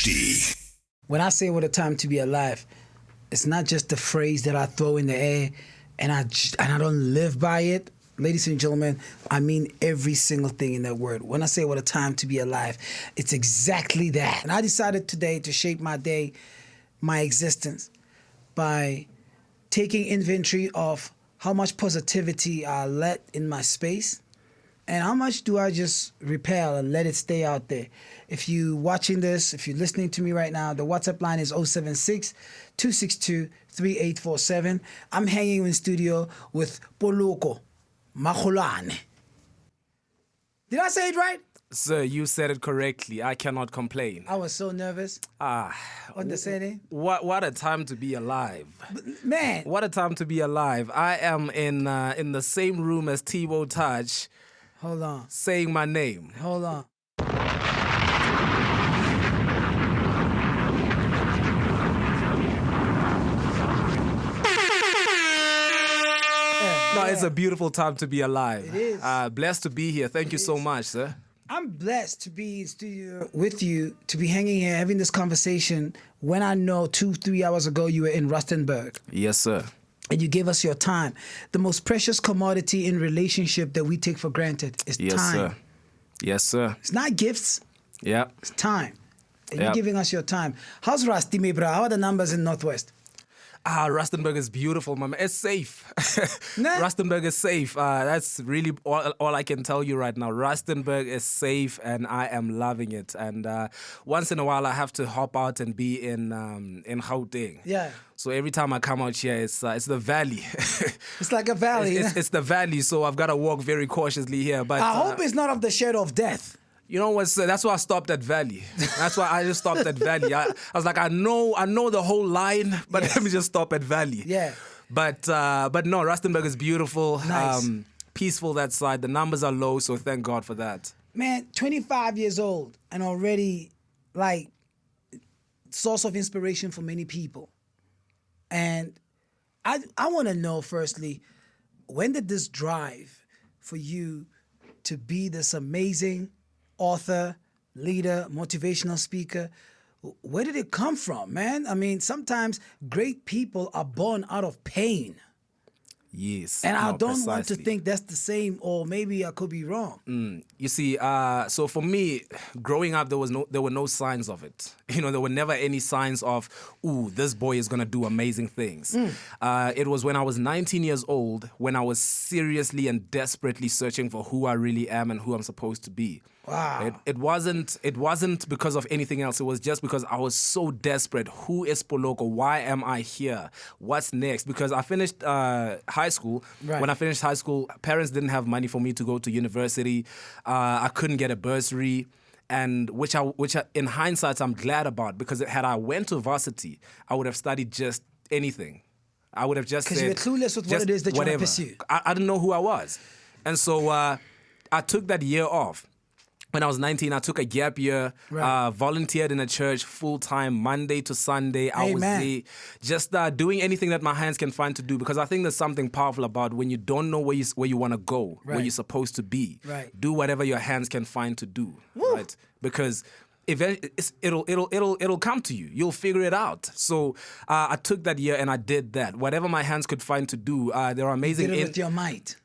HD. When I say what a time to be alive, it's not just the phrase that I throw in the air and I don't live by it. Ladies and gentlemen, I mean every single thing in that word. When I say what a time to be alive, it's exactly that. And I decided today to shape my day, my existence, by taking inventory of how much positivity I let in my space and how much do I just repel and let it stay out there. If you're watching this, if you're listening to me right now, the WhatsApp line is 076-262-3847. I'm hanging in studio with Poloko. Macholane. Did I say it right? Sir, you said it correctly. I cannot complain. I was so nervous. On the setting. What a time to be alive. Man. What a time to be alive. I am in the same room as Tbo Touch. Hold on. Saying my name. Hold on. No, it's a beautiful time to be alive. It is. Blessed to be here. Thank you so much, sir. I'm blessed to be in studio with you, to be hanging here, having this conversation when I know 2-3 hours ago you were in Rustenburg. Yes, sir. And you gave us your time. The most precious commodity in relationship that we take for granted is time. Sir. Yes, sir. It's not gifts. Yeah. It's time. And you're giving us your time. How's Rusty, me, bro? How are the numbers in Northwest? Rustenburg is beautiful, my man. It's safe. Nah. Rustenburg is safe. That's really all I can tell you right now. Rustenburg is safe, and I am loving it. And once in a while, I have to hop out and be in Gauteng. Yeah. So every time I come out here, it's the valley. It's like a valley. It's the valley, so I've got to walk very cautiously here. But I hope it's not of the shadow of death. You know what? That's why I stopped at Valley. That's why I just stopped at Valley. I was like, I know the whole line, but Yes. let me just stop at Valley. Yeah. But no, Rustenburg is beautiful. Nice. Peaceful that side. The numbers are low, so thank God for that. Man, 25 years old and already like source of inspiration for many people. And I want to know firstly, when did this drive for you to be this amazing author, leader, motivational speaker, where did it come from, man? I mean, sometimes great people are born out of pain. Yes. And I no, don't want to precisely. think that's the same, or maybe I could be wrong. You see, so for me, growing up, there were no signs of it. You know, there were never any signs of, ooh, this boy is gonna do amazing things. It was when I was 19 years old when I was seriously and desperately searching for who I really am and who I'm supposed to be. Wow. It wasn't because of anything else. It was just because I was so desperate. Who is Poloko? Why am I here? What's next? Because I finished high school. Right. When I finished high school, parents didn't have money for me to go to university. I couldn't get a bursary. And which I, in hindsight, I'm glad about, because had I went to varsity, I would have studied just anything. I would have just said... Because you were clueless with what it is that you want to pursue. I didn't know who I was. And so I took that year off. When I was 19, I took a gap year, Right. volunteered in a church full-time, Monday to Sunday. I was Amen. there just doing anything that my hands can find to do, because I think there's something powerful about when you don't know where you want to go, where Right. you're supposed to be. Right. Do whatever your hands can find to do, right? Because it'll come to you. You'll figure it out. So I took that year and I did that. Whatever my hands could find to do. There are amazing... Did it with your might.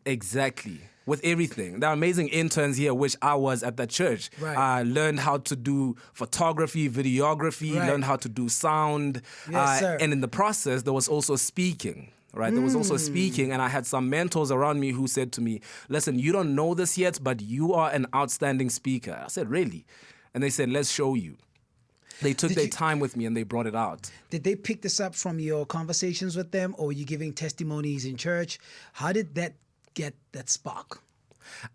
Exactly. With everything. There are amazing interns here, which I was at the church. Right. I learned how to do photography, videography, Right. learned how to do sound. Yes, sir. And in the process, there was also speaking. Right? There was also speaking, and I had some mentors around me who said to me, listen, you don't know this yet, but you are an outstanding speaker. I said, really? And they said, let's show you. They took their time with me and they brought it out. Did they pick this up from your conversations with them, or were you giving testimonies in church? How did that get that spark?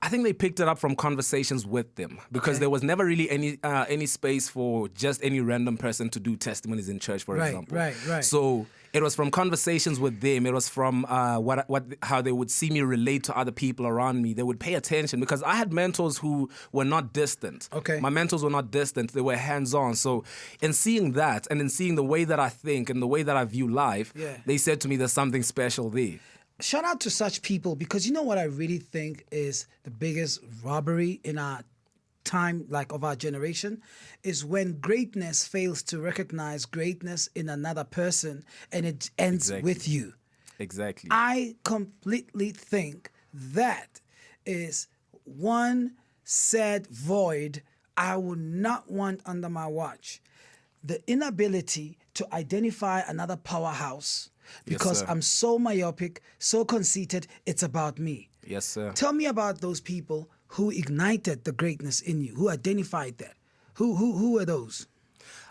I think they picked it up from conversations with them, because there was never really any space for just any random person to do testimonies in church, for example. Right. So it was from conversations with them. It was from how they would see me relate to other people around me. They would pay attention, because I had mentors who were not distant. Okay. My mentors were not distant. They were hands-on. So in seeing that and in seeing the way that I think and the way that I view life, they said to me, there's something special there. Shout out to such people, because you know what I really think is the biggest robbery in our time like of our generation is when greatness fails to recognize greatness in another person and it ends with you. Exactly. I completely think that is one sad void I would not want under my watch. The inability to identify another powerhouse because sir. I'm so myopic, so conceited, it's about me. Yes, sir. Tell me about those people who ignited the greatness in you, who identified that. Who were those?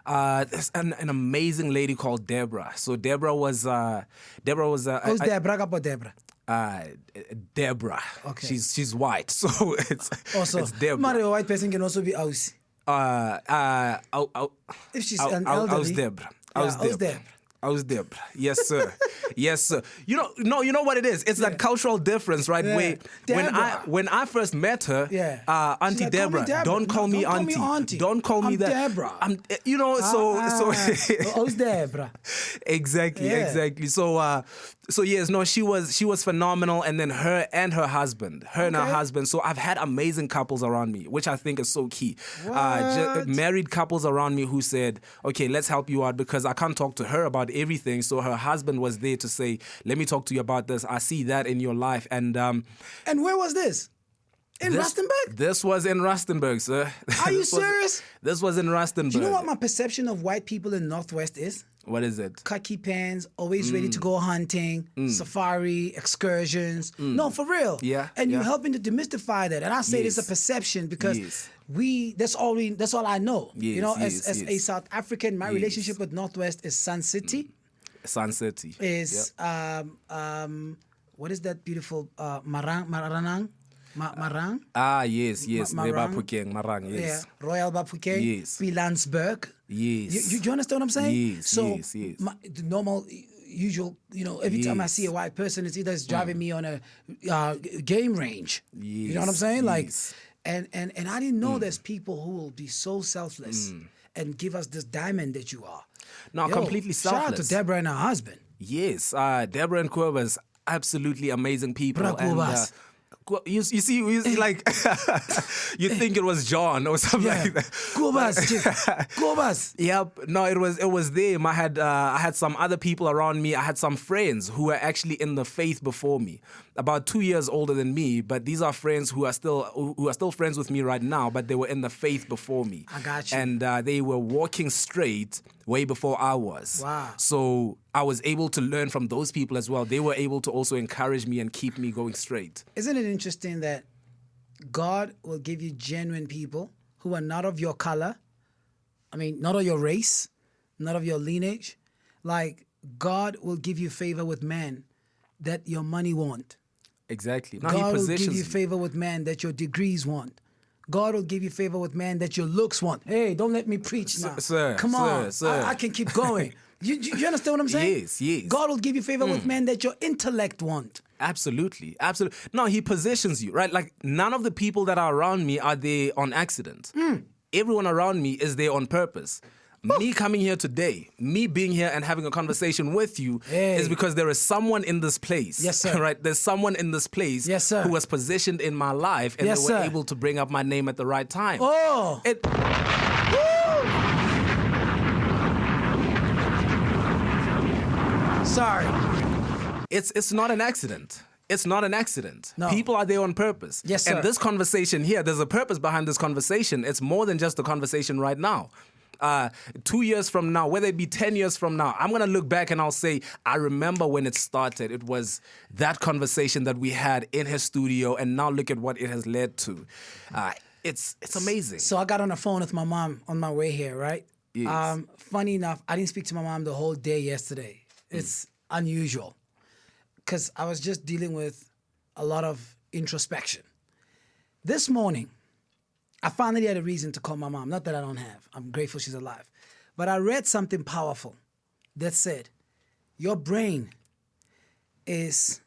There's an amazing lady called Deborah. So Deborah was Who's Deborah? Kapo Deborah? Deborah. Okay. She's white, so it's Also, it's Deborah. Mario, a white person can also be Aussie. If she's an elderly. I was Deborah. I was Aussie Deborah. I was Deborah. Yes, sir. Yes, sir. You know what it is? It's that cultural difference, right? Yeah. When I first met her, Yeah. Auntie She's like, "Call me Deborah, Deborah." don't call No, me don't call me auntie. auntie. Don't call me I'm that. Deborah. Who's Deborah? Exactly, Yeah. exactly. So yes, no, she was phenomenal, and then her and her husband, and her Okay. husband. So I've had amazing couples around me, which I think is so key. What? Married couples around me who said, "Okay, let's help you out," because I can't talk to her about everything. So her husband was there to say, "Let me talk to you about this. I see that in your life," and And where was this? In Rustenburg? This was in Rustenburg, sir. Are you This was- serious? This was in Rustenburg. Do you know what my perception of white people in Northwest is? What is it? Khaki pants, always ready to go hunting, safari, excursions. No, for real. Yeah, And you're yeah. helping to demystify that. And I say it's a Yes. perception because Yes. that's all I know. You Yes, know, yes, as a yes. South African, my Yes. relationship with Northwest is Sun City. Sun City. Is what is that beautiful Marang? Yes. Marang. Marang, yes. Yeah, Royal Baphuke, Yes. Pilansberg. Yes. You understand what I'm saying? Yes, So yes, yes. the normal, usual, every time I Yes. see a white person, it's either driving me on a game range. You know what I'm Yes, saying? Like, yes. and I didn't know there's people who will be so selfless and give us this diamond that you are. No, Yo, completely Shout out to selfless. Deborah and her husband. Yes, Deborah and Kobas, absolutely amazing people. Bra Kobas. You see, like, you think it was John or something Yeah. like that. Gobas. Yep. No, it was them. I had some other people around me. I had some friends who were actually in the faith before me, about 2 years older than me. But these are friends who are still friends with me right now. But they were in the faith before me. I got you. And they were walking straight way before I was. Wow. So I was able to learn from those people as well. They were able to also encourage me and keep me going straight. Isn't it interesting that God will give you genuine people who are not of your color? I mean, not of your race, not of your lineage. Like, God will give you favor with men that your money won't. Exactly. Now God he will positions give you you. favor with men that your degrees want. God will give you favor with men that your looks want. Hey, don't let me preach now. Sir, Come on. sir. I can keep going. You understand what I'm saying? Yes, yes. God will give you favor with men that your intellect want. Absolutely. No, he positions you, right? Like, none of the people that are around me are there on accident. Everyone around me is there on purpose. Me coming here today, me being here and having a conversation with you is because there is someone in this place. Yes, sir. Right? There's someone in this place Yes, sir. who was positioned in my life and Yes, they were sir. able to bring up my name at the right time. Oh. Sorry. It's not an accident. It's not an accident. No. People are there on purpose. Yes, sir. And this conversation here, there's a purpose behind this conversation. It's more than just a conversation right now. 2 years from now, whether it be 10 years from now, I'm going to look back and I'll say, I remember when it started. It was that conversation that we had in his studio, and now look at what it has led to. It's amazing. So I got on the phone with my mom on my way here, right? Yes. Funny enough, I didn't speak to my mom the whole day yesterday. It's unusual because I was just dealing with a lot of introspection. This morning, I finally had a reason to call my mom. Not that I don't have. I'm grateful she's alive. But I read something powerful that said, your brain is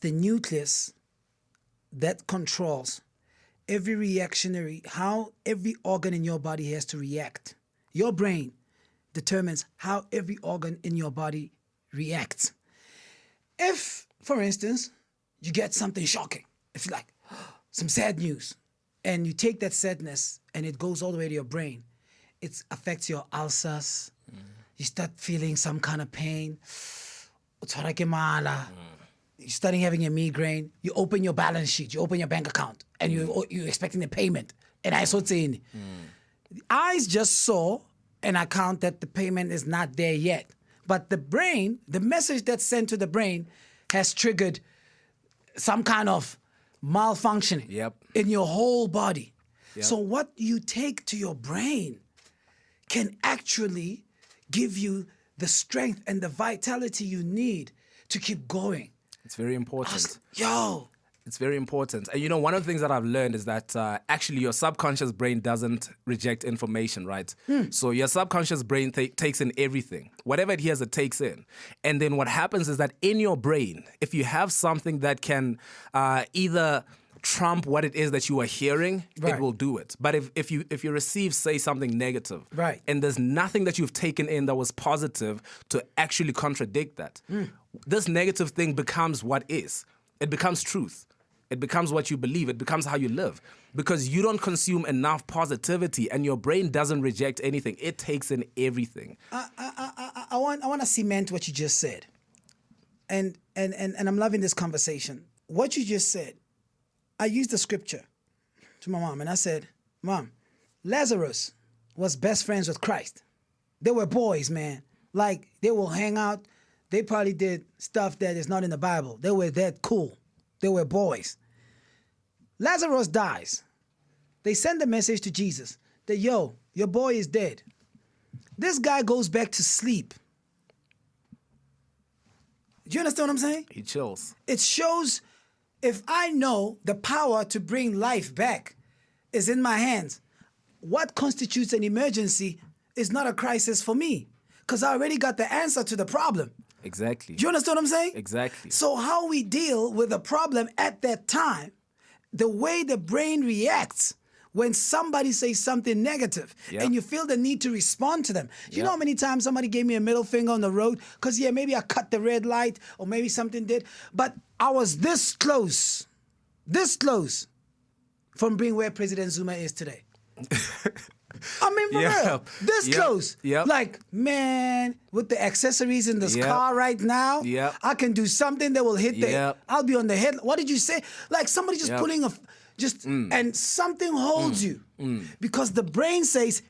the nucleus that controls how every organ in your body has to react. Your brain determines how every organ in your body reacts. If, for instance, you get something shocking, if you like, some sad news, and you take that sadness and it goes all the way to your brain, it affects your ulcers. You start feeling some kind of pain. You're starting having a migraine. You open your balance sheet, you open your bank account, and you're expecting a payment. And I saw the eyes just saw an account that the payment is not there yet. But the brain, the message that's sent to the brain has triggered some kind of malfunctioning in your whole body. So what you take to your brain can actually give you the strength and the vitality you need to keep going. It's very important. It's very important. And you know, one of the things that I've learned is that actually your subconscious brain doesn't reject information, right? So your subconscious brain takes in everything. Whatever it hears, it takes in. And then what happens is that in your brain, if you have something that can either trump what it is that you are hearing, it will do it. But if you receive, say, something negative, and there's nothing that you've taken in that was positive to actually contradict that, this negative thing becomes what is. It becomes truth. It becomes what you believe. It becomes how you live. Because you don't consume enough positivity and your brain doesn't reject anything. It takes in everything. I want to cement what you just said. And I'm loving this conversation. What you just said, I used the scripture to my mom and I said, Mom, Lazarus was best friends with Christ. They were boys, man. Like, they will hang out. They probably did stuff that is not in the Bible. They were that cool. They were boys. Lazarus dies. They send a message to Jesus that, yo, your boy is dead. This guy goes back to sleep. Do you understand what I'm saying? He chills. It shows if I know the power to bring life back is in my hands, what constitutes an emergency is not a crisis for me because I already got the answer to the problem. Exactly. Do you understand what I'm saying? Exactly. So how we deal with a problem at that time, the way the brain reacts when somebody says something negative and you feel the need to respond to them. You know how many times somebody gave me a middle finger on the road because, maybe I cut the red light or maybe something did. But I was this close from being where President Zuma is today. I mean, for real, this close. Like, man, with the accessories in this car right now, I can do something that will hit the, I'll be on the head. What did you say? Like somebody just pulling and something holds you because the brain says,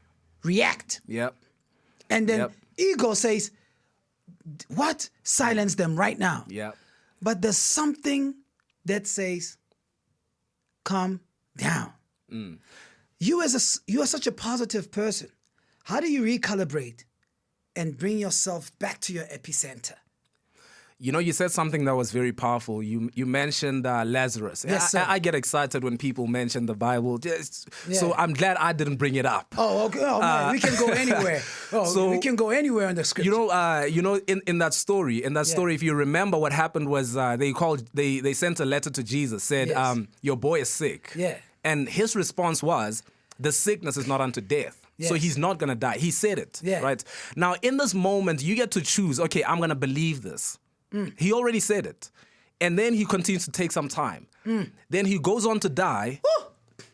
react. And then ego says, what? Silence them right now. But there's something that says, calm down. You are such a positive person. How do you recalibrate and bring yourself back to your epicenter? You know, you said something that was very powerful. You mentioned Lazarus. Yes, sir. I get excited when people mention the Bible. So I'm glad I didn't bring it up. Oh, okay. Oh, man, we can go anywhere. We can go anywhere in the scripture. In that story, if you remember, what happened was they sent a letter to Jesus, said, your boy is sick. And his response was, the sickness is not unto death. So he's not going to die. He said it, right? Now, in this moment, you get to choose, okay, I'm going to believe this. He already said it. And then he continues to take some time. Then he goes on to die.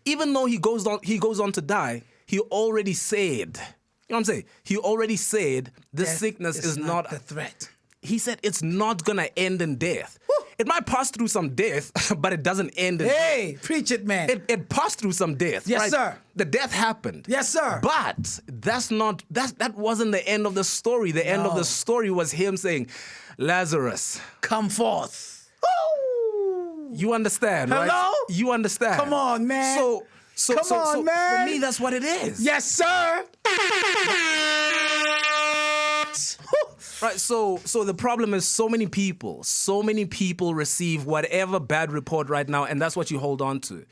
Even though he goes on to die, he already said, you know what I'm saying? He already said this sickness is not the threat. He said it's not going to end in death. It might pass through some death, but it doesn't end in death. Hey, preach it, man. It passed through some death. Yes, right? sir. The death happened. Yes, sir. But that wasn't the end of the story. The end of the story was him saying, Lazarus, come forth. Ooh. You understand, right? Hello? You understand. Come on, man. So man. For me, that's what it is. Yes, sir. Right, so the problem is so many people receive whatever bad report right now, and that's what you hold on to.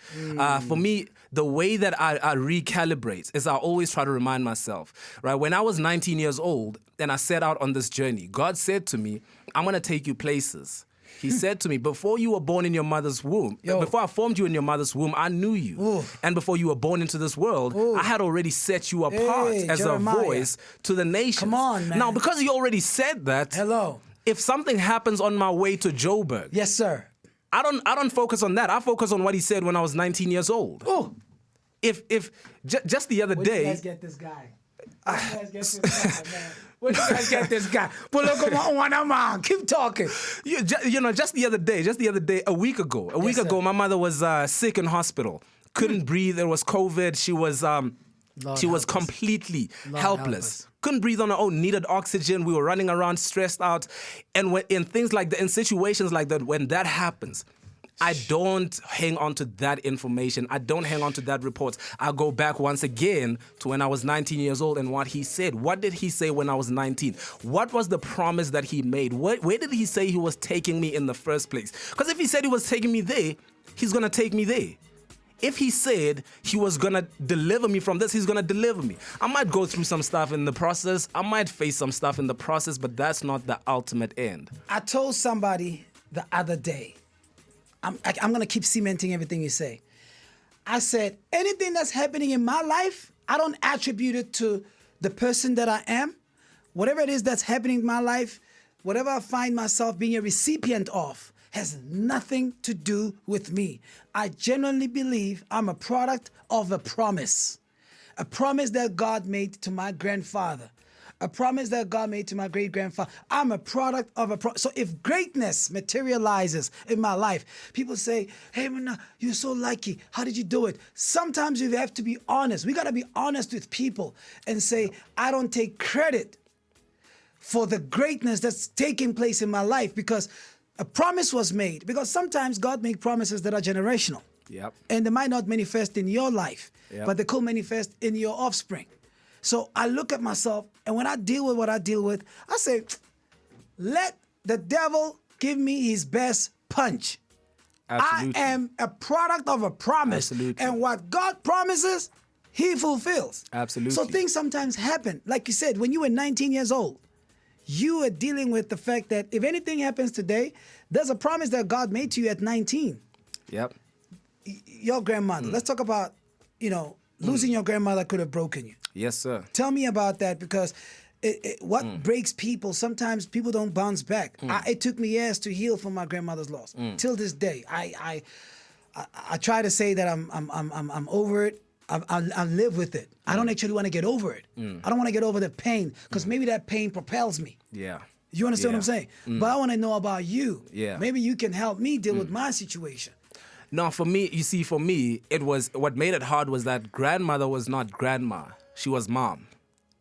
For me, the way that I recalibrate is I always try to remind myself, right? When I was 19 years old and I set out on this journey, God said to me, I'm going to take you places. He said to me, before you were born in your mother's womb, before I formed you in your mother's womb, I knew you. Ooh. And before you were born into this world, I had already set you apart as Jeremiah. A voice to the nations. Come on, man. Now, because he already said that, if something happens on my way to Joburg, yes, sir. I don't focus on that. I focus on what he said when I was 19 years old. Oh. just the other Where do you day. guys get this guy? Where do you guys get this guy, man? Where do you guys get this guy? Poloko, man, keep talking. Just the other day, a week ago, sir. my mother was sick in hospital, couldn't breathe. There was COVID. She was completely helpless. Couldn't breathe on her own. Needed oxygen. We were running around, stressed out, and in situations like that, when that happens, I don't hang on to that information. I don't hang on to that report. I go back once again to when I was 19 years old and what he said. What did he say when I was 19? What was the promise that he made? Where did he say he was taking me in the first place? Because if he said he was taking me there, he's going to take me there. If he said he was going to deliver me from this, he's going to deliver me. I might go through some stuff in the process. I might face some stuff in the process, but that's not the ultimate end. I told somebody the other day, I'm going to keep cementing everything you say. I said, anything that's happening in my life, I don't attribute it to the person that I am. Whatever it is that's happening in my life, whatever I find myself being a recipient of, has nothing to do with me. I genuinely believe I'm a product of a promise that God made to my grandfather. A promise that God made to my great-grandfather. I'm a product of a promise. So if greatness materializes in my life, people say, hey, man, you're so lucky. How did you do it? Sometimes you have to be honest. We got to be honest with people and say, I don't take credit for the greatness that's taking place in my life because a promise was made. Because sometimes God makes promises that are generational. Yep. And they might not manifest in your life, Yep. but they could manifest in your offspring. So I look at myself, and when I deal with what I deal with, I say, let the devil give me his best punch. Absolutely. I am a product of a promise. Absolutely. And what God promises, he fulfills. Absolutely. So things sometimes happen. Like you said, when you were 19 years old, you were dealing with the fact that if anything happens today, there's a promise that God made to you at 19. Yep. Your grandmother. Let's talk about, losing your grandmother could have broken you. Yes, sir. Tell me about that because what breaks people, sometimes people don't bounce back. It took me years to heal from my grandmother's loss. Till this day, I try to say that I'm over it. I live with it. I don't actually want to get over it. I don't want to get over the pain because maybe that pain propels me. Yeah. You understand what I'm saying? But I want to know about you. Yeah. Maybe you can help me deal with my situation. No, for me, it was what made it hard was that grandmother was not grandma. She was mom,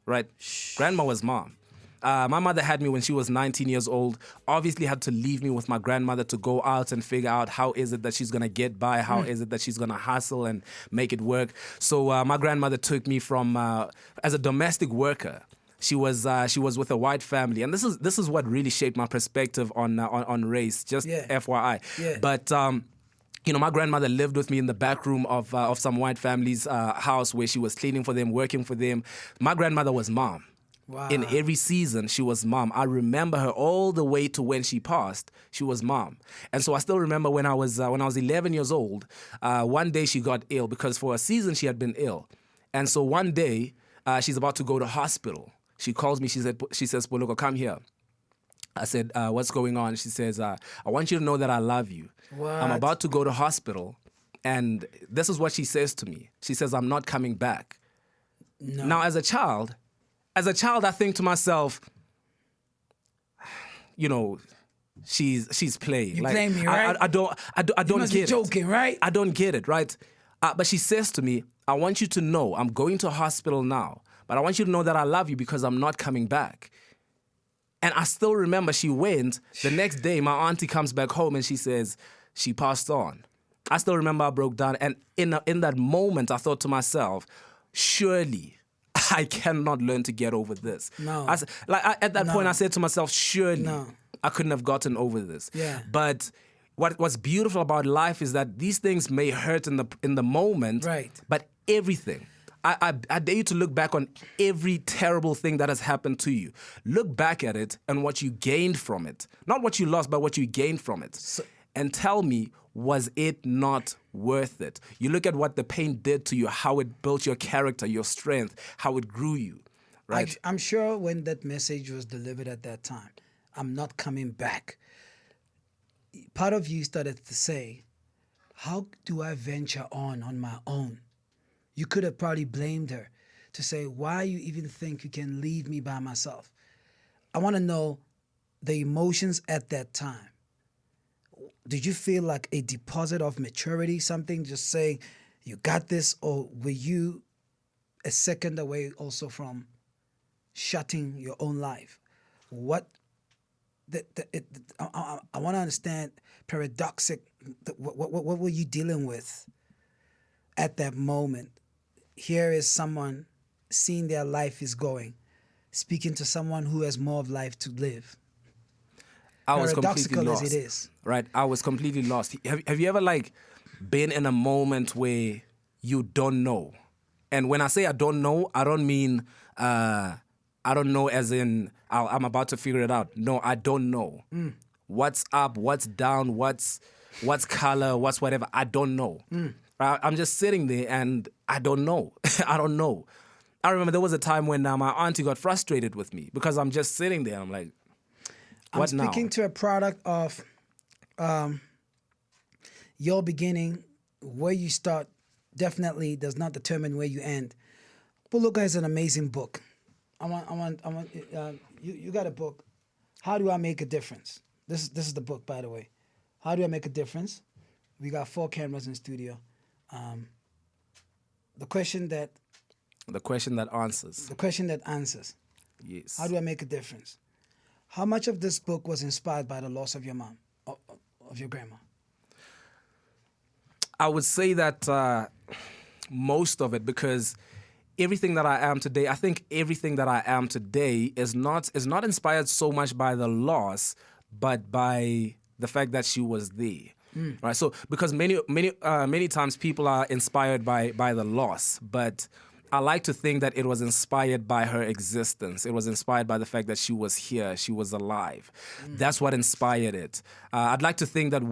right? Grandma was mom. My mother had me when she was 19 years old, obviously had to leave me with my grandmother to go out and figure out how is it that she's going to get by, how is it that she's going to hustle and make it work. So my grandmother took me from, as a domestic worker. She was with a white family. And this is what really shaped my perspective on race, just FYI. Yeah. But... my grandmother lived with me in the back room of some white family's house where she was cleaning for them, working for them. My grandmother was mom. Wow. In every season, she was mom. I remember her all the way to when she passed. She was mom. And so I still remember when I was 11 years old, one day she got ill because for a season she had been ill. And so one day, she's about to go to hospital. She calls me. She says, Poloko, come here. I said, what's going on? She says, I want you to know that I love you. What? I'm about to go to hospital. And this is what she says to me. She says, I'm not coming back. No. Now, as a child, I think to myself, she's playing. You playing me, right? I don't You must get be it. joking, right? I don't get it, right? But she says to me, I want you to know I'm going to hospital now, but I want you to know that I love you because I'm not coming back. And I still remember she went. The next day, my auntie comes back home and she says she passed on. I still remember I broke down. And in that moment, I thought to myself, surely I cannot learn to get over this. No. At that point, I said to myself, surely I couldn't have gotten over this. Yeah. But what's beautiful about life is that these things may hurt in the moment. Right. But everything. I dare you to look back on every terrible thing that has happened to you. Look back at it and what you gained from it. Not what you lost, but what you gained from it. And tell me, was it not worth it? You look at what the pain did to you, how it built your character, your strength, how it grew you, right? I'm sure when that message was delivered at that time, I'm not coming back. Part of you started to say, how do I venture on my own? you could have probably blamed her to say, why you even think you can leave me by myself? I want to know the emotions at that time. Did you feel like a deposit of maturity, something just saying, you got this, or were you a second away also from shutting your own life? What I want to understand paradoxic. What were you dealing with at that moment? Here is someone seeing their life is going, speaking to someone who has more of life to live. I was completely Paradoxical lost. as it is. Right, I was completely lost. Have you ever like been in a moment where you don't know? And when I say I don't know, I don't mean I don't know as in I'm about to figure it out. No, I don't know. What's up, what's down, what's color, what's whatever. I don't know. I'm just sitting there and I don't know. I don't know. I remember there was a time when my auntie got frustrated with me because I'm just sitting there. I'm like, what now? I'm speaking to a product of your beginning. Where you start definitely does not determine where you end. Poloko has an amazing book. You got a book. How do I make a difference? This is the book, by the way. How do I make a difference? We got 4 cameras in the studio. The question that answers. Yes. How do I make a difference? How much of this book was inspired by the loss of your mom, of your grandma? I would say that most of it, because everything that I am today, I think everything that I am today is not inspired so much by the loss, but by the fact that she was there. Right. So because many times people are inspired by the loss, but I like to think that it was inspired by her existence. It was inspired by the fact that she was here, she was alive. That's what inspired it. I'd like to think that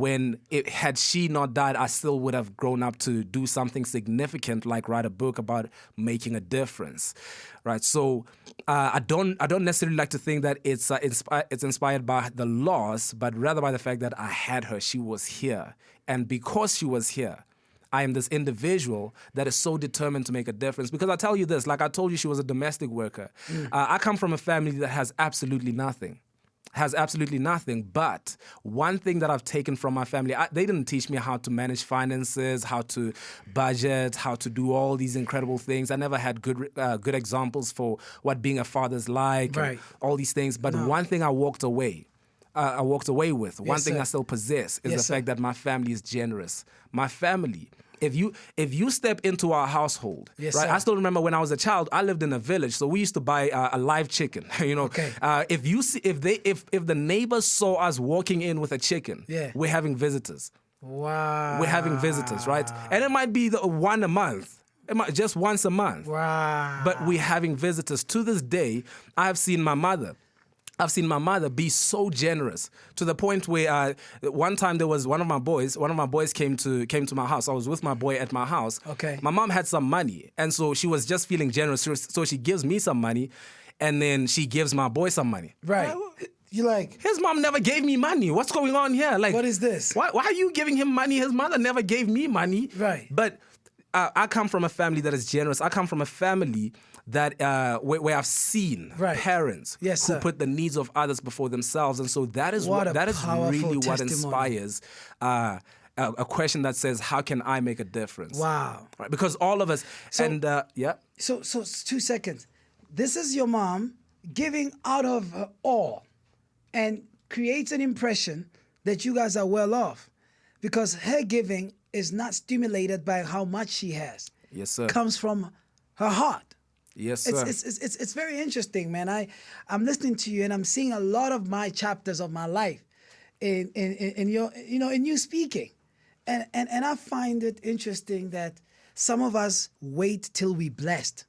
had she not died, I still would have grown up to do something significant, like write a book about making a difference, right? So I don't necessarily like to think that it's inspired by the loss, but rather by the fact that I had her. She was here, and because she was here, I am this individual that is so determined to make a difference. Because I tell you this, like I told you, she was a domestic worker. I come from a family that has absolutely nothing. But one thing that I've taken from my family, they didn't teach me how to manage finances, how to budget, how to do all these incredible things. I never had good examples for what being a father's like, Right. and all these things. But one thing I walked away with, one thing I still possess, is the fact that my family is generous. My family. If you step into our household, Yes, right? sir. I still remember when I was a child, I lived in a village, so we used to buy a live chicken. You know, Okay. If the neighbors saw us walking in with a chicken, we're having visitors. Wow. We're having visitors, right? And it might be one a month. It might just once a month. Wow. But we're having visitors. To this day, I've seen my mother be so generous to the point where one time there was one of my boys came to my house. I was with my boy at my house. Okay. My mom had some money, and so she was just feeling generous. So she gives me some money, and then she gives my boy some money. Right. You're like, His mom never gave me money. What's going on here? Like, what is this? Why are you giving him money? His mother never gave me money. Right. But I come from a family that is generous. I come from a family that where I've seen parents who put the needs of others before themselves, and so that is really what inspires a question that says, "How can I make a difference?" Wow! Right? Because all of us, So 2 seconds. This is your mom giving out of her all, and creates an impression that you guys are well off, because her giving is not stimulated by how much she has. Yes, sir. Comes from her heart. Yes, sir. It's very interesting, man. I'm listening to you and I'm seeing a lot of my chapters of my life in you speaking, and I find it interesting that some of us wait till we blessed.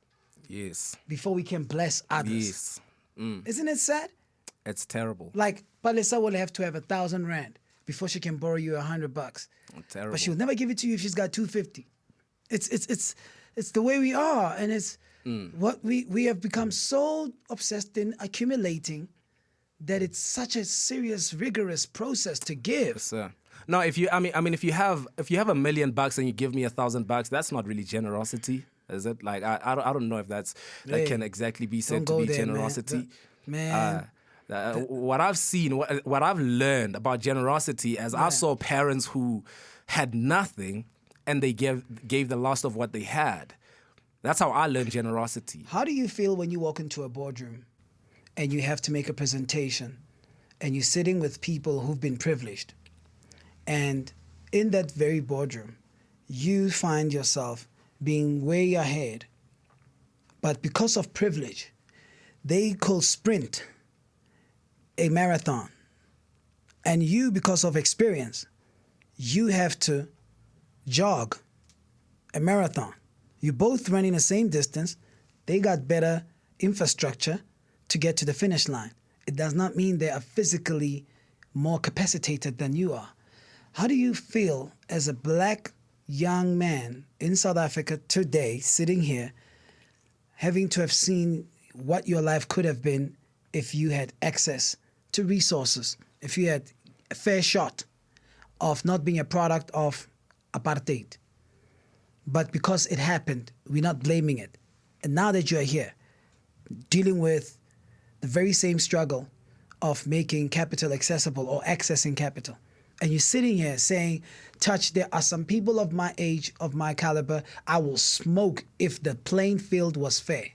Yes. Before we can bless others. Yes. Isn't it sad? It's terrible. Like Palisa will have to have 1,000 rand before she can borrow you $100. Terrible. But she'll never give it to you if she's got 250. It's the way we are, and it's what we have become so obsessed in accumulating that it's such a serious, rigorous process to give. Yes, sir. No, if you have $1 million and you give me $1,000, that's not really generosity. Is it like I don't know if that Hey, can exactly be said don't to be go there, man. generosity. Man. What I've seen, what I've learned about generosity, as I saw parents who had nothing and they gave the last of what they had. That's how I learned generosity. How do you feel when you walk into a boardroom and you have to make a presentation and you're sitting with people who've been privileged, and in that very boardroom, you find yourself being way ahead, but because of privilege, they could sprint a marathon, and you, because of experience, you have to jog a marathon. You're both running the same distance. They got better infrastructure to get to the finish line. It does not mean they are physically more capacitated than you are. How do you feel as a black young man in South Africa today, sitting here, having to have seen what your life could have been if you had access to resources, if you had a fair shot of not being a product of apartheid? But because it happened, we're not blaming it. And now that you're here, dealing with the very same struggle of making capital accessible or accessing capital, and you're sitting here saying, Touch, there are some people of my age, of my caliber, I will smoke if the playing field was fair.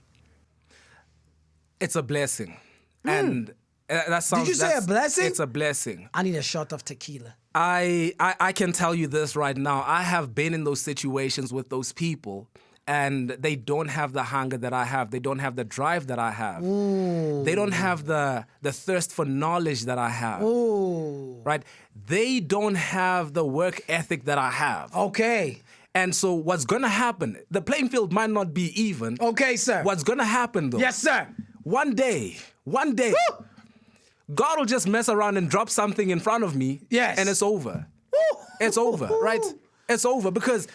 It's a blessing. And that sounds... Did you say a blessing? It's a blessing. I need a shot of tequila. I can tell you this right now. I have been in those situations with those people, and they don't have the hunger that I have. They don't have the drive that I have. Ooh. They don't have the thirst for knowledge that I have. Ooh. Right? They don't have the work ethic that I have. Okay. And so what's going to happen, the playing field might not be even. Okay, sir. What's going to happen, though? Yes, sir. One day, Woo! God will just mess around and drop something in front of me. Yes. And it's over. Woo! It's over, right? It's over because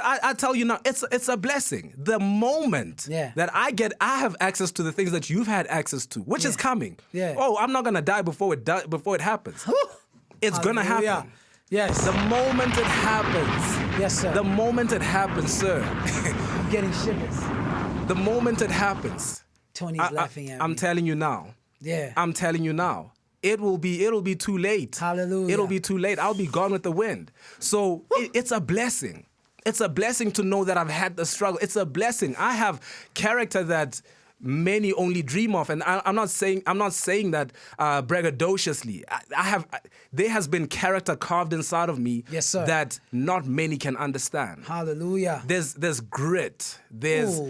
I tell you now, it's a blessing. The moment that I have access to the things that you've had access to, which is coming. Yeah. Oh, I'm not gonna die before it happens. It's gonna happen. Yes. The moment it happens. Yes, sir. The moment it happens, sir. I'm getting shivers. The moment it happens. Tony's laughing at me. I'm telling you now. Yeah. I'm telling you now. It'll be too late. Hallelujah. It'll be too late. I'll be gone with the wind. So it's a blessing. It's a blessing to know that I've had the struggle. It's a blessing. I have character that many only dream of, and I'm not saying that braggadociously. There has been character carved inside of me, yes, sir, that not many can understand. Hallelujah. There's grit. There's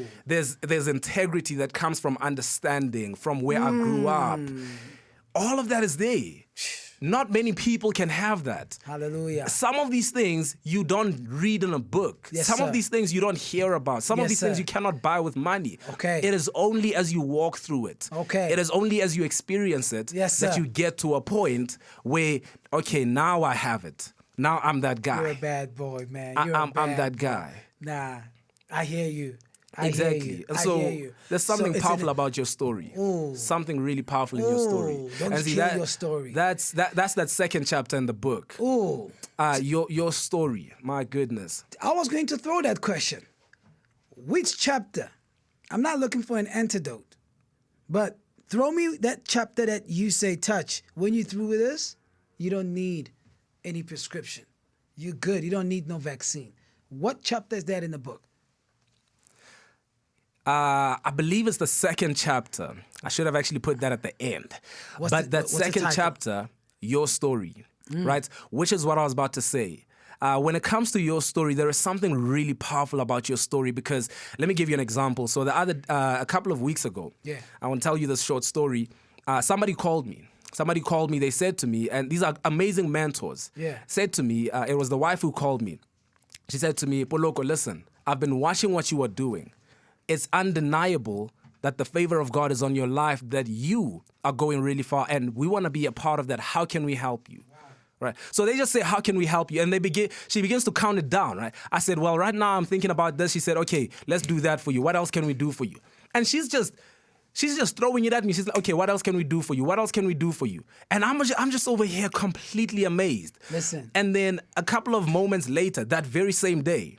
integrity that comes from understanding, from where I grew up. All of that is there. Not many people can have that. Hallelujah. Some of these things you don't read in a book. Yes, Some sir. of these things you don't hear about. Some of Yes, these things sir. you cannot buy with money. Okay. It is only as you walk through it. Okay. It is only as you experience it, Yes, that sir. you get to a point where, okay, now I have it. Now I'm that guy. You're a bad boy, man. I'm that guy. Nah, I hear you. I Exactly. Hear you. And I so hear you. there's something So it's powerful about your story. Something really powerful in your story. Don't And kill your story. That's that second chapter in the book. Ooh. Your story. My goodness. I was going to throw that question. Which chapter? I'm not looking for an antidote, but throw me that chapter that you say, Touch, when you through with this, you don't need any prescription. You're good. You don't need no vaccine. What chapter is that in the book? I believe it's the second chapter. I should have actually put that at the end. What's But the that second title? chapter, your story, right? Which is what I was about to say. When it comes to your story, there is something really powerful about your story, because let me give you an example. So a couple of weeks ago, I want to tell you this short story. Somebody called me. They said to me, and these are amazing mentors, said to me, it was the wife who called me. She said to me, Poloko, listen, I've been watching what you are doing. It's undeniable that the favor of God is on your life, that you are going really far, and we want to be a part of that. How can we help you? Wow. Right. So they just say, how can we help you? And she begins to count it down, right? I said, well, right now I'm thinking about this. She said, okay, let's do that for you. What else can we do for you? And she's just throwing it at me. She's like, okay, what else can we do for you? What else can we do for you? And I'm just over here completely amazed. Listen. And then a couple of moments later, that very same day,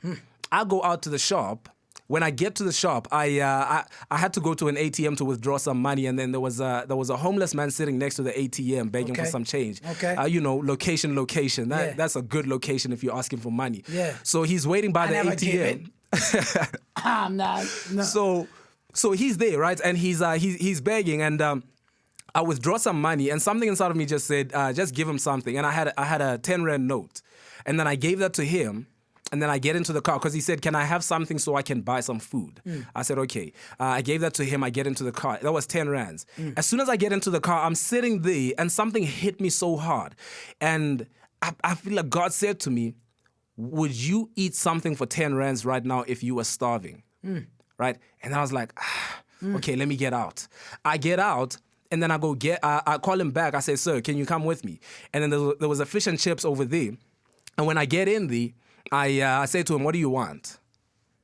I go out to the shop. when I get to the shop, I had to go to an ATM to withdraw some money, and then there was a homeless man sitting next to the ATM begging for some change. Okay. Location. Yeah. That's a good location if you're asking for money. Yeah. So he's waiting by the never give ATM. I'm not. No. So he's there, right? And he's begging, and I withdraw some money, and something inside of me just said, just give him something. And I had a 10 Rand note, and then I gave that to him. And then I get into the car because he said, can I have something so I can buy some food? I said, okay. I gave that to him. I get into the car. That was 10 Rands. As soon as I get into the car, I'm sitting there and something hit me so hard. And I feel like God said to me, would you eat something for 10 Rands right now if you were starving? Right? And I was like, okay, let me get out. I get out. And then I call him back. I say, sir, can you come with me? And then there was a fish and chips over there. And when I get in there, I say to him, what do you want?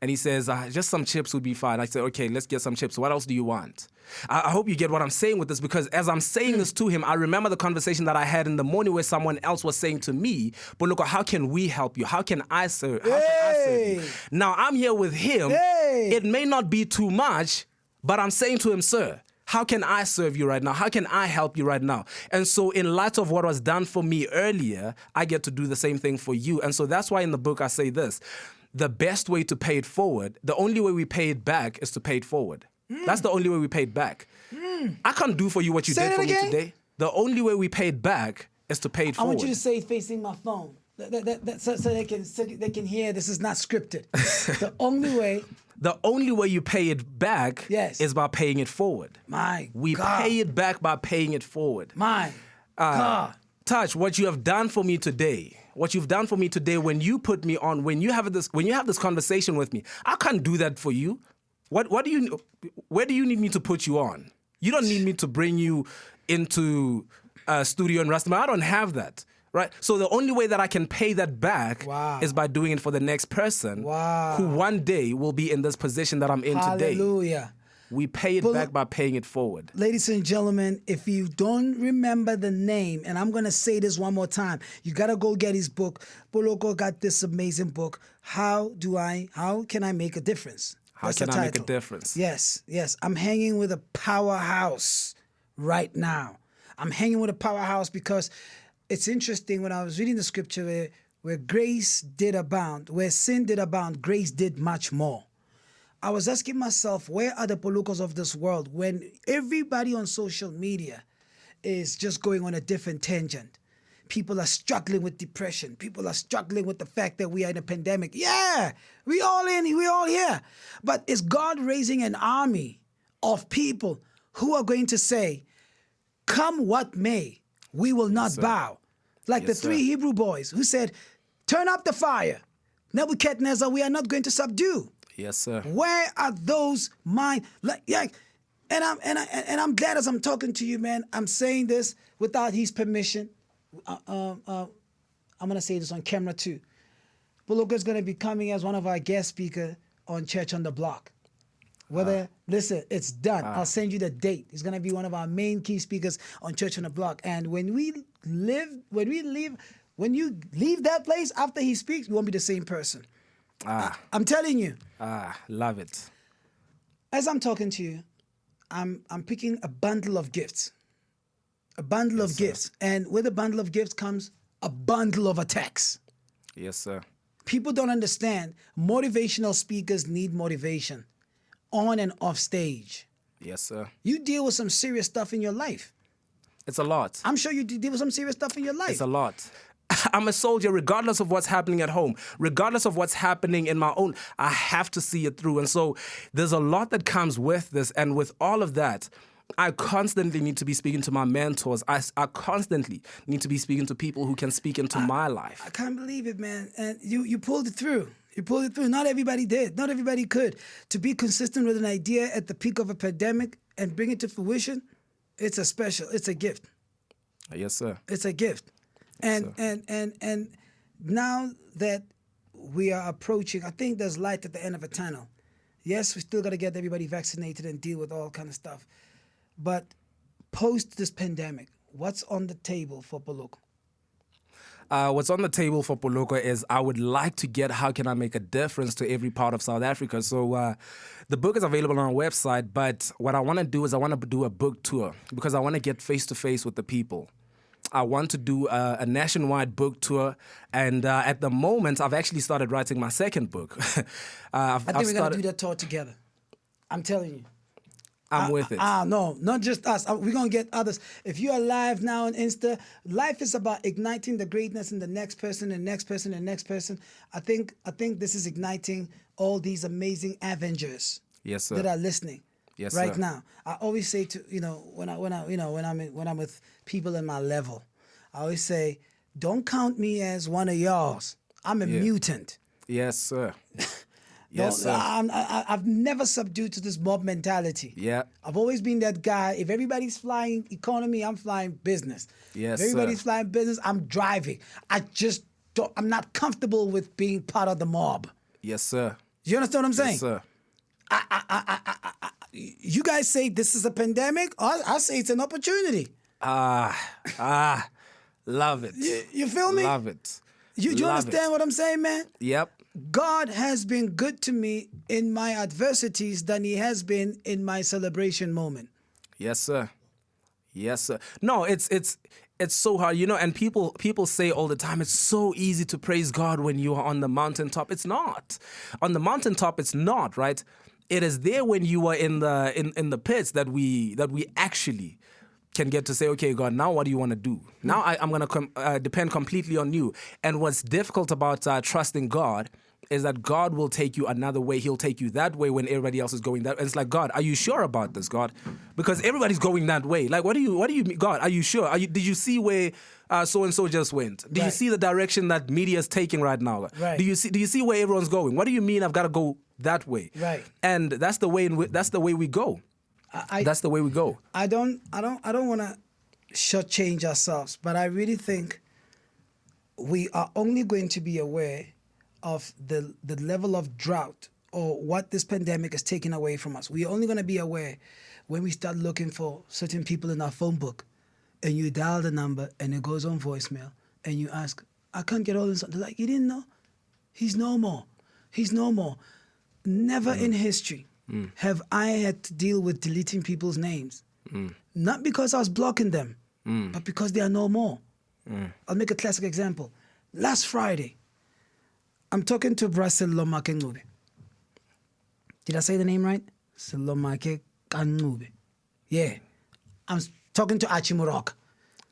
And he says, just some chips would be fine. I said, okay, let's get some chips. What else do you want? I hope you get what I'm saying with this, because as I'm saying this to him, I remember the conversation that I had in the morning where someone else was saying to me, Poloko, how can we help you? How can I serve? How can I serve you? Now I'm here with him. It may not be too much, but I'm saying to him, sir, how can I serve you right now? How can I help you right now? And so in light of what was done for me earlier, I get to do the same thing for you. And so that's why in the book I say this: the best way to pay it forward, the only way we pay it back is to pay it forward. That's the only way we pay it back. I can't do for you what you did for me today. The only way we pay it back is to pay it forward. I want you to say it facing my phone. So they can hear this is not scripted. The only way you pay it back is by paying it forward. We pay it back by paying it forward. God. Touch, what you have done for me today, when you put me on, when you have this conversation with me, I can't do that for you. Where do you need me to put you on? You don't need me to bring you into a studio in Rastama. I don't have that. Right? So the only way that I can pay that back is by doing it for the next person who one day will be in this position that I'm in today. Hallelujah. We pay it back by paying it forward. Ladies and gentlemen, if you don't remember the name, and I'm going to say this one more time, you got to go get his book. Poloko got this amazing book. How can I make a difference? How can I make a difference? Yes. I'm hanging with a powerhouse right now. I'm hanging with a powerhouse because it's interesting. When I was reading the scripture where grace did abound, where sin did abound, grace did much more. I was asking myself, where are the Polokos of this world when everybody on social media is just going on a different tangent? People are struggling with depression. People are struggling with the fact that we are in a pandemic. Yeah, we all here. But is God raising an army of people who are going to say, come what may, we will not bow? Like the three Hebrew boys who said, turn up the fire. Nebuchadnezzar, we are not going to subdue. Yes, sir. Where are those minds? And I'm glad as I'm talking to you, man. I'm saying this without his permission. I'm gonna say this on camera too. Poloko is gonna be coming as one of our guest speakers on Church on the Block. Listen, it's done. I'll send you the date. He's gonna be one of our main key speakers on Church on the Block. And when you leave that place after he speaks, you won't be the same person. I'm telling you. Love it. As I'm talking to you, I'm picking a bundle of gifts. A bundle of gifts. And with a bundle of gifts comes a bundle of attacks. Yes, sir. People don't understand. Motivational speakers need motivation on and off stage. Yes, sir. You deal with some serious stuff in your life. It's a lot. I'm sure you deal with some serious stuff in your life. It's a lot. I'm a soldier regardless of what's happening at home, regardless of what's happening in my own. I have to see it through. And so there's a lot that comes with this. And with all of that, I constantly need to be speaking to my mentors. I constantly need to be speaking to people who can speak into my life. I can't believe it, man. And you pulled it through. You pulled it through. Not everybody did. Not everybody could. To be consistent with an idea at the peak of a pandemic and bring it to fruition, it's a gift. Yes, sir. It's a gift. And now that we are approaching, I think there's light at the end of a tunnel. Yes, we still got to get everybody vaccinated and deal with all kind of stuff. But post this pandemic, what's on the table for Poloko? What's on the table for Poloko is I would like to get how can I make a difference to every part of South Africa. So the book is available on our website, but what I want to do is I want to do a book tour because I want to get face-to-face with the people. I want to do a nationwide book tour, and at the moment, I've actually started writing my second book. I think we're going to do that tour together. I'm telling you. I'm with it. No, not just us. We're going to get others. If you're live now on Insta, life is about igniting the greatness in the next person, and next person, and next person. I think this is igniting all these amazing Avengers Yes, sir. that are listening. Yes, right sir. now. I always say to when I'm with people in my level, I always say, don't count me as one of y'all's. I'm a mutant. Yes, sir. Yes, sir. I've never subdued to this mob mentality. Yeah. I've always been that guy. If everybody's flying economy, I'm flying business. Yes, if everybody's sir. flying business, I'm driving. I'm not comfortable with being part of the mob. Yes, sir. You understand what I'm saying? Yes, sir. You guys say this is a pandemic. I say it's an opportunity. Love it. You feel me? Love it. You Love understand it. what I'm saying, man? Yep. God has been good to me in my adversities than he has been in my celebration moment. Yes, sir. Yes, sir. No, it's so hard, and people say all the time, it's so easy to praise God when you are on the mountaintop. It's not. On the mountaintop, it's not, right? It is there when you are in the pits that we actually can get to say, okay, God, now what do you want to do? Now I'm going to depend completely on you. And what's difficult about trusting God is that God will take you another way. He'll take you that way when everybody else is going that way. And it's like, God, are you sure about this, God? Because everybody's going that way. Like, what do you mean, God? Are you sure? Did you see where so-and-so just went? Did you see the direction that media is taking right now? Right. Do you see where everyone's going? What do you mean I've got to go that way? Right. And that's the way we go. That's the way we go. I don't want to shortchange ourselves, but I really think we are only going to be aware of the level of drought or what this pandemic is taking away from us. We're only going to be aware when we start looking for certain people in our phone book, and you dial the number and it goes on voicemail, and you ask, I can't get all this. They're like, you didn't know? He's no more. He's no more. Never in history have I had to deal with deleting people's names. Not because I was blocking them, but because they are no more. I'll make a classic example. Last Friday, I'm talking to Brasilomake Ngube. Did I say the name right? Silomake Ngube. Yeah. I'm talking to Achimurok.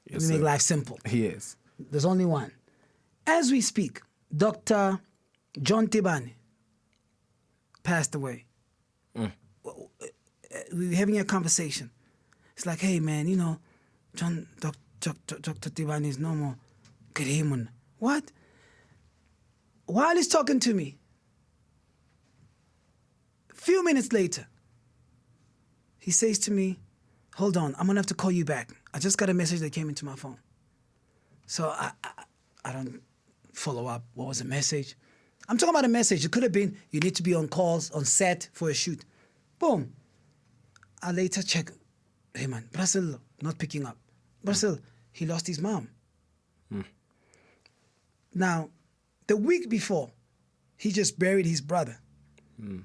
Yes, Let me make sir. life simple. Yes. There's only one. As we speak, Dr. John Tibani passed away. We were having a conversation. It's like, hey, man, Dr. Tibani is no more. Kirimun. What? While he's talking to me, a few minutes later, he says to me, hold on, I'm going to have to call you back. I just got a message that came into my phone. So I don't follow up. What was the message? I'm talking about a message. It could have been, you need to be on calls, on set for a shoot. Boom. I later check, hey man, Brazil, not picking up. Brazil, he lost his mom. Now, the week before, he just buried his brother.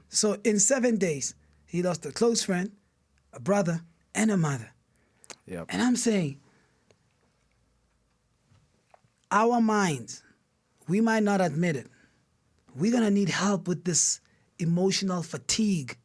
So in 7 days, he lost a close friend, a brother, and a mother. Yep. And I'm saying, our minds, we might not admit it. We're going to need help with this emotional fatigue.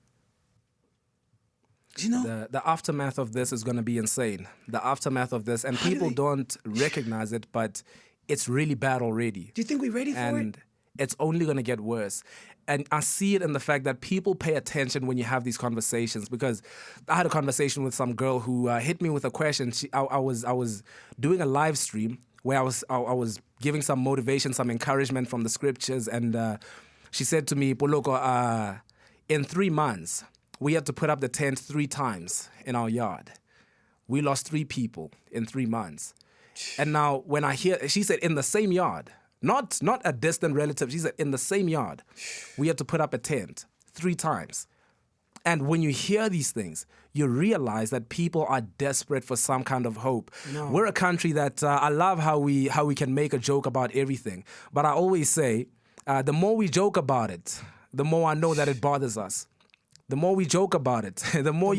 The aftermath of this is going to be insane. The aftermath of this, and people don't recognize it, but it's really bad already. Do you think we're ready for it? And it's only going to get worse. And I see it in the fact that people pay attention when you have these conversations, because I had a conversation with some girl who hit me with a question. I was doing a live stream where I was giving some motivation, some encouragement from the scriptures, and she said to me, Poloko, in 3 months, we had to put up the tent 3 times in our yard. We lost 3 people in 3 months. And now when I hear, she said in the same yard, not a distant relative, she said in the same yard, we had to put up a tent 3 times. And when you hear these things, you realize that people are desperate for some kind of hope. No. We're a country that I love how we can make a joke about everything. But I always say, the more we joke about it, the more I know that it bothers us. The more we joke about it, the more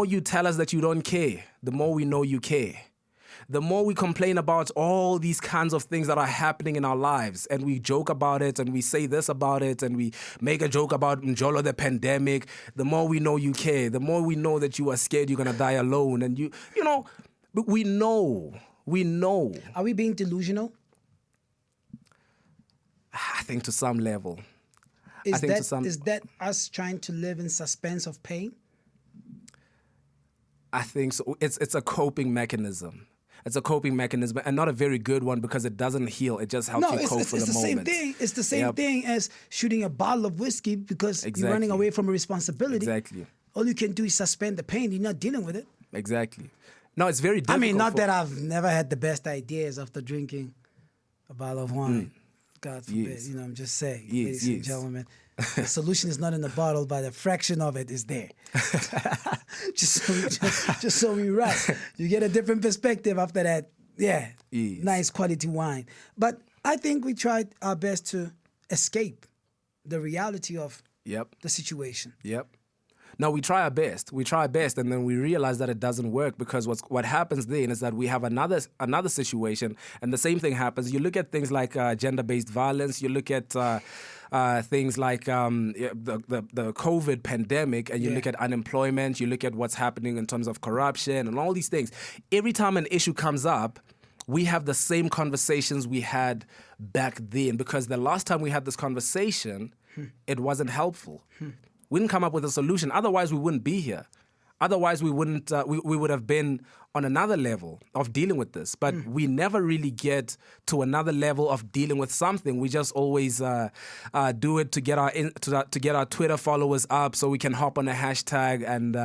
you tell us that you don't care, the more we know you care. The more we complain about all these kinds of things that are happening in our lives, and we joke about it, and we say this about it, and we make a joke about Njolo, the pandemic, the more we know you care, the more we know that you are scared you're going to die alone. And but we know. Are we being delusional? I think to some level. Is that us trying to live in suspense of pain? I think so. It's a coping mechanism. It's a coping mechanism, and not a very good one because it doesn't heal. It just helps you cope for the moment. It's the same thing as shooting a bottle of whiskey because you're running away from a responsibility. Exactly. All you can do is suspend the pain. You're not dealing with it. Exactly. No, it's very difficult. I mean, not that I've never had the best ideas after drinking a bottle of wine. God forbid. Yes. I'm just saying, Yes, ladies and gentlemen. The solution is not in the bottle, but a fraction of it is there. just so we right. You get a different perspective after that. Yeah, Yes. Nice quality wine. But I think we tried our best to escape the reality of the situation. Yep. No, we try our best. And then we realize that it doesn't work because what happens then is that we have another situation, and the same thing happens. You look at things like gender-based violence. You look at things like the COVID pandemic, and you look at unemployment. You look at what's happening in terms of corruption and all these things. Every time an issue comes up, we have the same conversations we had back then because the last time we had this conversation, it wasn't helpful. We didn't come up with a solution. Otherwise, we wouldn't be here. Otherwise, we wouldn't. We would have been on another level of dealing with this. But we never really get to another level of dealing with something. We just always do it to get our Twitter followers up, so we can hop on a hashtag and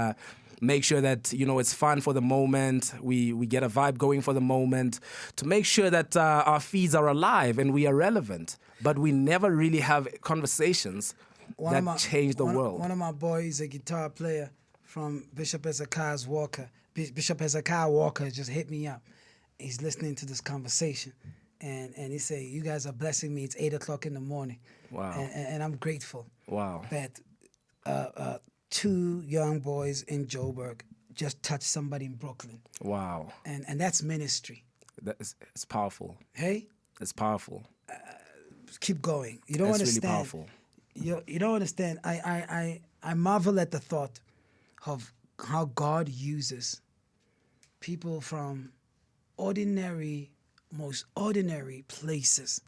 make sure that it's fun for the moment. We get a vibe going for the moment to make sure that our feeds are alive and we are relevant. But we never really have conversations that changed the world. One of my boys, a guitar player from Bishop Hezekiah Walker. Bishop Hezekiah Walker just hit me up. He's listening to this conversation, and he said, "You guys are blessing me. It's 8:00 in the morning." Wow. And I'm grateful. Wow. That 2 young boys in Joburg just touched somebody in Brooklyn. Wow. And that's ministry. It's powerful. Hey? It's powerful. Keep going. You don't understand. It's really powerful. You don't understand. I marvel at the thought of how God uses people from most ordinary places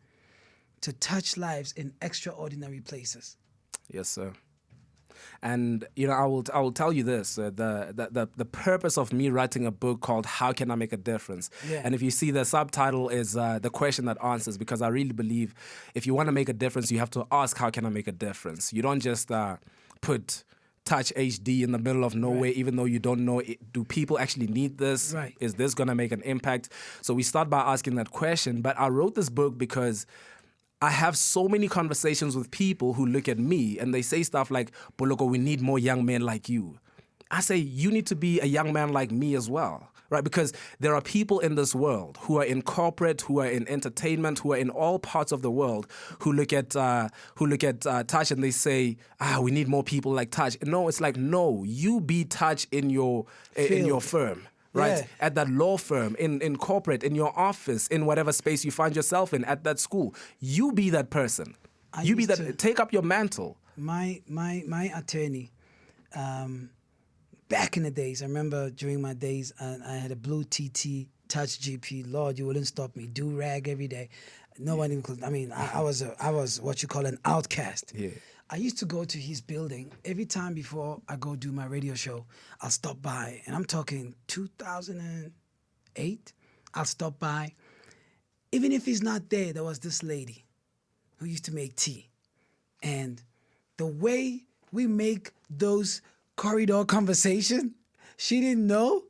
to touch lives in extraordinary places. Yes, sir. And I will tell you this: the purpose of me writing a book called "How Can I Make a Difference?" Yeah. And if you see the subtitle is the question that answers, because I really believe if you want to make a difference, you have to ask, "How can I make a difference?" You don't just put Touch HD in the middle of nowhere, even though you don't know, do people actually need this? Right. Is this going to make an impact? So we start by asking that question. But I wrote this book because I have so many conversations with people who look at me and they say stuff like, "Poloko, we need more young men like you." I say, you need to be a young man like me as well, right? Because there are people in this world who are in corporate, who are in entertainment, who are in all parts of the world who look at Touch and they say, we need more people like Touch. No, it's like, no, you be Touch in your firm. Right? Yeah. At that law firm, in corporate, in your office, in whatever space you find yourself in, at that school. You be that person. Take up your mantle. My attorney, back in the days, I remember during my days, I had a blue TT Touch GP. Lord, you wouldn't stop me. Do rag every day. Nobody could. I mean, I was what you call an outcast. Yeah. I used to go to his building every time before I go do my radio show. I'll stop by, and I'm talking 2008. I'll stop by. Even if he's not there, there was this lady who used to make tea. And the way we make those corridor conversations, she didn't know.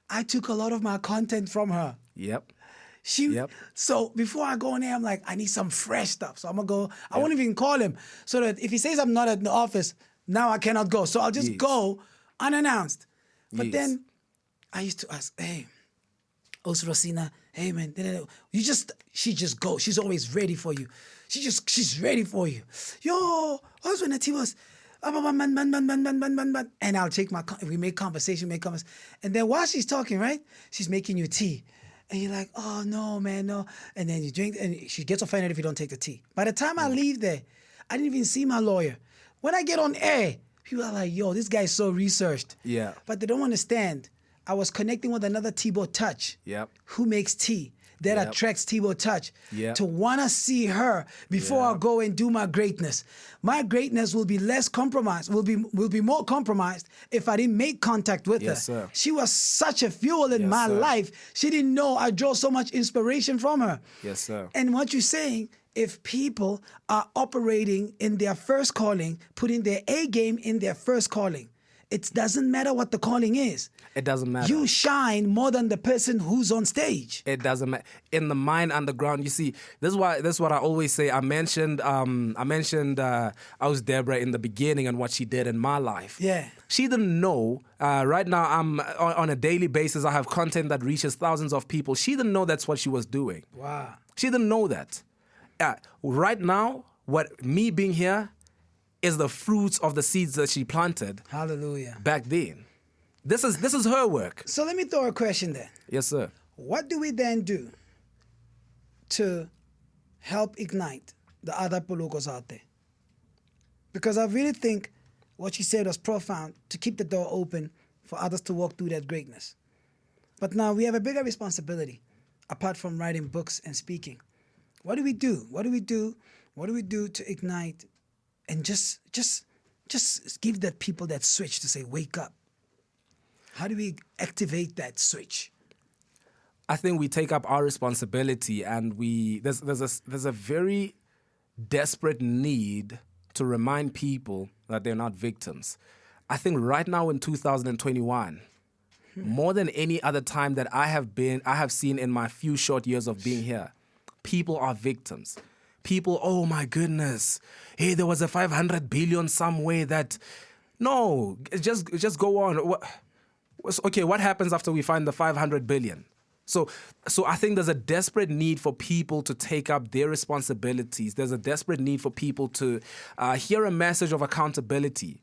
I took a lot of my content from her. Yep. Yep. So before I go in there, I'm like, I need some fresh stuff. So I'm gonna go. I won't even call him so that if he says I'm not at the office, now I cannot go. So I'll just go unannounced. But then I used to ask, hey, Osu Rosina, hey man, she just goes. She's always ready for you. She's ready for you. Yo, husband and was, and I'll take we make conversation. And then while she's talking, right, she's making you tea. And you're like, oh no, man, no. And then you drink, and she gets offended if you don't take the tea. By the time I leave there, I didn't even see my lawyer. When I get on air, people are like, yo, this guy's so researched. Yeah. But they don't understand. I was connecting with another Tbo Touch who makes tea. That attracts Tbo Touch to want to see her before I go and do my greatness. My greatness will be less compromised, will be more compromised if I didn't make contact with her. Sir. She was such a fuel in my life. She didn't know I draw so much inspiration from her. Yes, sir. And what you're saying, if people are operating in their first calling, putting their A game in their first calling, it doesn't matter what the calling is. It doesn't matter. You shine more than the person who's on stage. It doesn't matter. In the mind underground, you see, this is what I always say. I mentioned I was Deborah in the beginning and what she did in my life. Yeah. She didn't know. Right now, I'm on a daily basis. I have content that reaches thousands of people. She didn't know that's what she was doing. Wow. She didn't know that. Right now, me being here is the fruits of the seeds that she planted. Hallelujah. Back then. This is her work. So let me throw a question then. Yes, sir. What do we then do to help ignite the other Polokos out there? Because I really think what you said was profound, to keep the door open for others to walk through that greatness. But now we have a bigger responsibility, apart from writing books and speaking. What do we do? What do we do? What do we do to ignite and just give that people that switch to say, wake up? How do we activate that switch? I think we take up our responsibility, and there's a very desperate need to remind people that they're not victims. I think right now in 2021, more than any other time that I have seen in my few short years of being here, people are victims. People, oh my goodness, hey, there was a 500 billion somewhere that, no, just go on. Okay, what happens after we find the 500 billion? So I think there's a desperate need for people to take up their responsibilities. There's a desperate need for people to hear a message of accountability,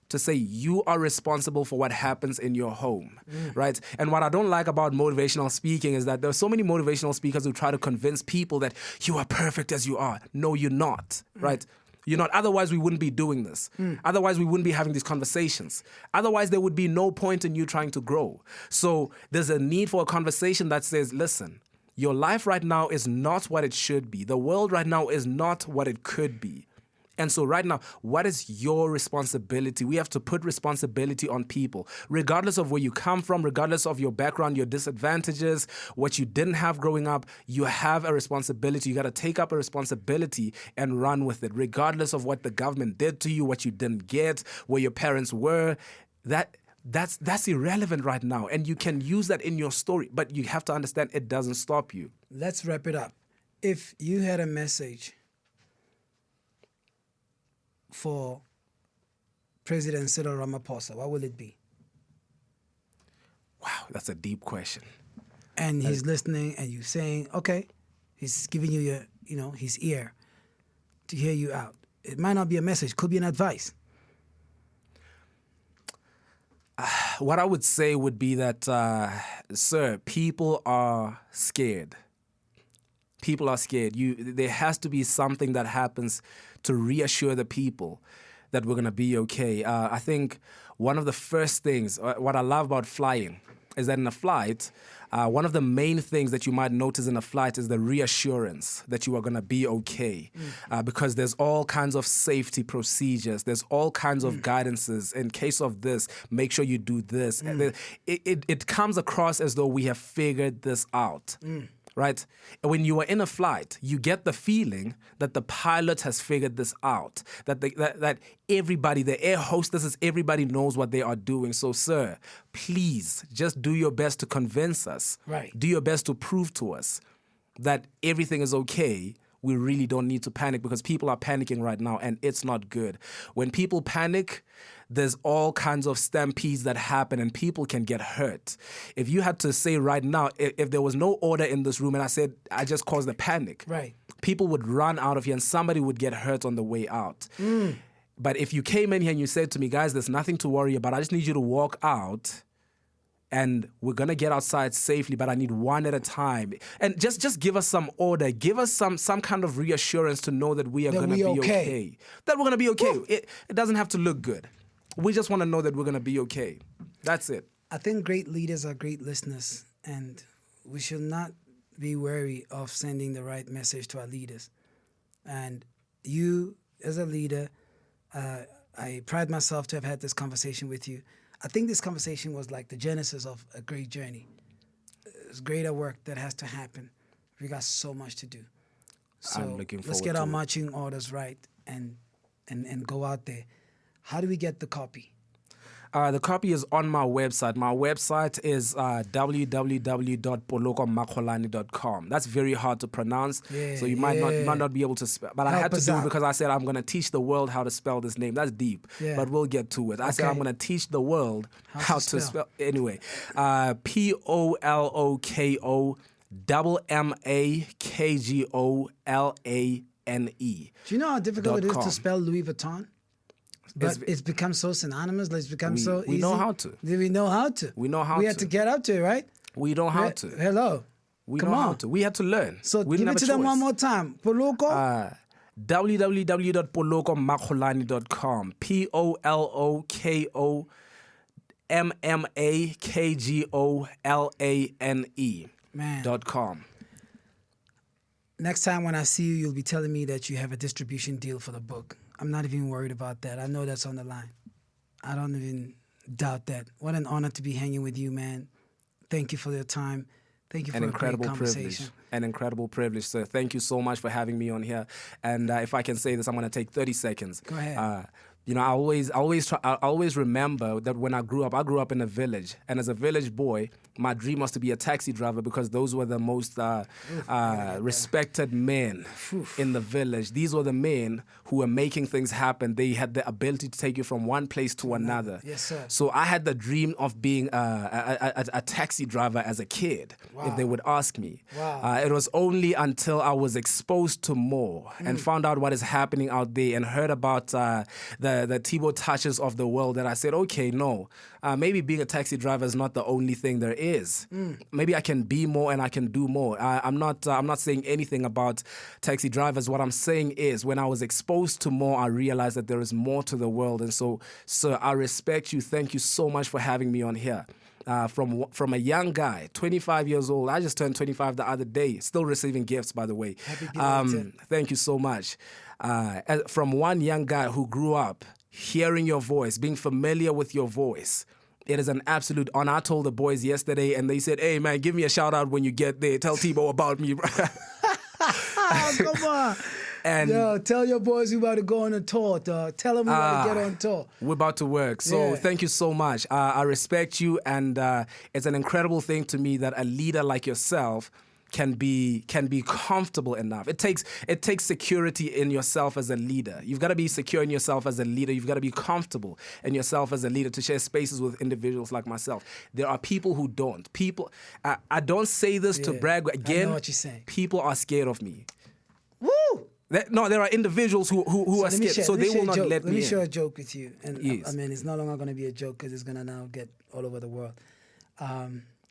to say you are responsible for what happens in your home, right? And what I don't like about motivational speaking is that there are so many motivational speakers who try to convince people that you are perfect as you are. No, you're not, right? You're not. Otherwise, we wouldn't be doing this. Otherwise, we wouldn't be having these conversations. Otherwise, there would be no point in you trying to grow. So there's a need for a conversation that says, listen, your life right now is not what it should be. The world right now is not what it could be. And so right now, what is your responsibility? We have to put responsibility on people, regardless of where you come from, regardless of your background, your disadvantages, what you didn't have growing up. You have a responsibility. You got to take up a responsibility and run with it, regardless of what the government did to you, what you didn't get, where your parents were. That's irrelevant right now. And you can use that in your story, but you have to understand it doesn't stop you. Let's wrap it up. If you had a message for President Cyril Ramaphosa, what will it be? Wow, that's a deep question. And he's listening, and you saying, okay, he's giving you his ear to hear you out. It might not be a message, could be an advice. What I would say would be that, sir, people are scared. People are scared. There has to be something that happens to reassure the people that we're going to be okay. I think one of the first things, what I love about flying, is that in a flight, one of the main things that you might notice in a flight is the reassurance that you are going to be okay. Because there's all kinds of safety procedures. There's all kinds of guidances. In case of this, make sure you do this. It comes across as though we have figured this out. Right? And when you are in a flight, you get the feeling that the pilot has figured this out, that everybody, the air hostesses, everybody knows what they are doing. So, sir, please just do your best to convince us. Right. Do your best to prove to us that everything is okay, we really don't need to panic, because people are panicking right now and it's not good. When people panic, there's all kinds of stampedes that happen and people can get hurt. If you had to say right now, if there was no order in this room and I said, I just caused the panic, Right. people would run out of here and somebody would get hurt on the way out. But if you came in here and you said to me, guys, there's nothing to worry about, I just need you to walk out and we're going to get outside safely, but I need one at a time. And just give us some order. Give us some kind of reassurance to know that we are going to be okay. That we're going to be okay. It doesn't have to look good. We just want to know that we're going to be okay. That's it. I think great leaders are great listeners, and we should not be wary of sending the right message to our leaders. And you, as a leader, I pride myself to have had this conversation with you. I think this conversation was like the genesis of a great journey. It's greater work that has to happen. We got so much to do. So I'm looking forward let's get to our it. marching orders right and go out there. How do we get the copy? The copy is on my website. My website is www.polokomakholane.com. That's very hard to pronounce, so you might not be able to spell. But I had to do it because I said I'm going to teach the world how to spell this name. That's deep, but we'll get to it. I said I'm going to teach the world how to spell. Anyway, POLOKOMMAKGOLANE. Do you know how difficult it is to spell Louis Vuitton? But it's become so synonymous. It's become so easy. We know how to. We know how to. We know how We to. had to get up to it, right? We know how to. Hello. We Come know on. how to. We had to learn. So we give didn't it to have a them one choice. more time. Poloko. www.polokomakholane.com. POLOKOMMAKGOLANE.com. Next time when I see you, you'll be telling me that you have a distribution deal for the book. I'm not even worried about that. I know that's on the line. I don't even doubt that. What an honor to be hanging with you, man. Thank you for your time. Thank you for An a great incredible conversation. privilege. An incredible privilege, sir. Thank you so much for having me on here. And if I can say this, I'm going to take 30 seconds. Go ahead. You know, I always remember that when I grew up in a village, and as a village boy, my dream was to be a taxi driver because those were the most respected men in the village. These were the men who were making things happen. They had the ability to take you from one place to another. Yes, sir. So I had the dream of being a taxi driver as a kid, if they would ask me. Wow. It was only until I was exposed to more and found out what is happening out there and heard about the Tbo Touches of the world that I said, okay, no, maybe being a taxi driver is not the only thing there is. Maybe I can be more and I can do more. I'm not saying anything about taxi drivers. What I'm saying is when I was exposed to more, I realized that there is more to the world. And so, sir, I respect you. Thank you so much for having me on here. From a young guy, 25 years old. I just turned 25 the other day. Still receiving gifts, by the way. Happy birthday. Thank you so much. From one young guy who grew up hearing your voice, being familiar with your voice, it is an absolute honor. I told the boys yesterday, and they said, "Hey, man, give me a shout out when you get there. Tell Tbo about me." Come on. And Yo, tell your boys we about to go on a tour, dog. Tell them we about to get on tour. We're about to work. So thank you so much. I respect you, and it's an incredible thing to me that a leader like yourself can be comfortable enough. It takes security in yourself as a leader. You've got to be secure in yourself as a leader. You've got to be comfortable in yourself as a leader to share spaces with individuals like myself. There are people who don't. I don't say this to brag. Again, I know what you're saying. People are scared of me. Woo! No, there are individuals who are scared, so they will not let me in. Let me share a joke with you. And Yes. I mean, it's no longer going to be a joke because it's going to now get all over the world.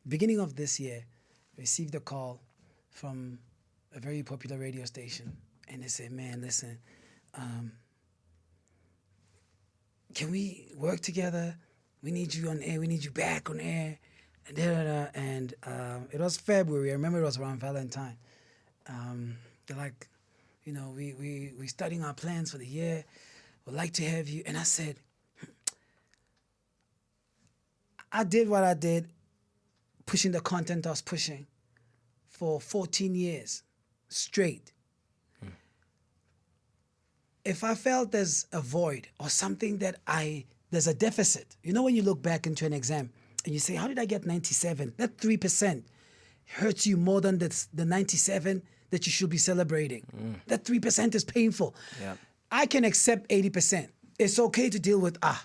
Beginning of this year, I received a call from a very popular radio station. And they said, man, listen, can we work together? We need you on air. We need you back on air. And And it was February. I remember it was around Valentine. They're like, you know, we're studying our plans for the year. We'd like to have you. And I said, I did what I did, pushing the content I was pushing for 14 years straight. If I felt there's a void or something that there's a deficit, you know, when you look back into an exam and you say, how did I get 97? That's 3%. hurts you more than the 97 that you should be celebrating. That 3% is painful. Yep. I can accept 80%. It's okay to deal with, I